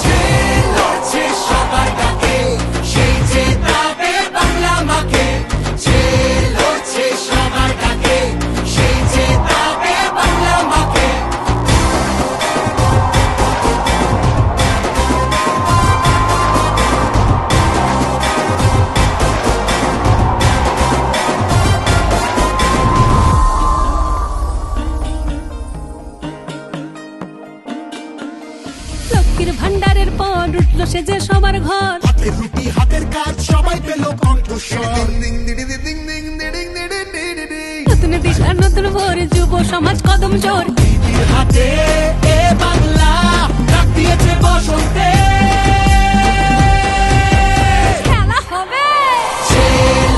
যে লড়ছে সবার ডাকে, সেই জেতাবে বাংলা মাকে। যে লড়ছে সবার ডাকে, সেই জেতাবে বাংলা মাকে। লক্ষ্মীর ভান্ডারের পর উঠল সে যে সবার ঘর, হাতের রুটি হাতের কাজ সবাই পেল কণ্ঠস্বর। নতুন দিশা নতুন ভোর, যুব সমাজ কদম জোর। দিদির হাতে এ বাংলা ডাক দিয়েছে বসন্তে। খেলা হবে যে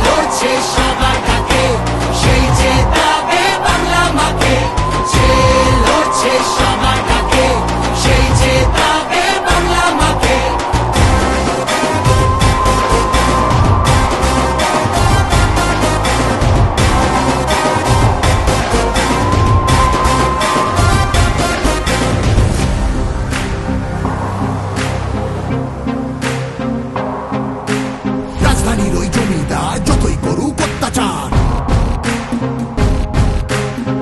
লড়ছে সবার ডাকে, সেই জেতাবে বাংলা মাকে। যে লড়ছে সবার ডাকে, সেই জেতাবে বাংলা মাকে। রাজধানীর ওই জমিদার যতই করুক অত্যাচার,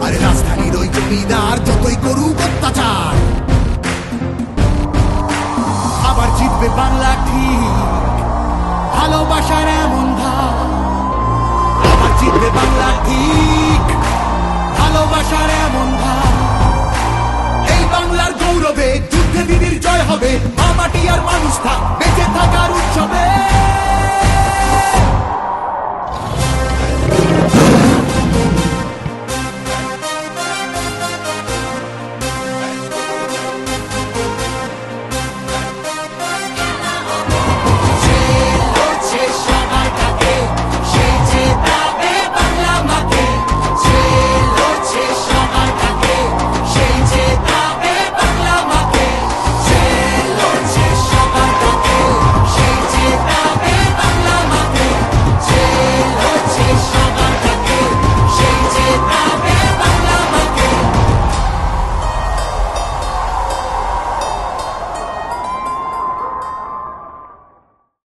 আরে রাজধানীর ওই জমিদার যতই করুক অত্যাচার, আবার জিতবে বাংলা ঠিক, ভালোবাসার এমন ধার। আবার জিতবে বাংলা ঠিক, ভালোবাসার এমন ধার। এই বাংলার গৌরবে যুদ্ধে দিদির জয় হবে, মা মাটি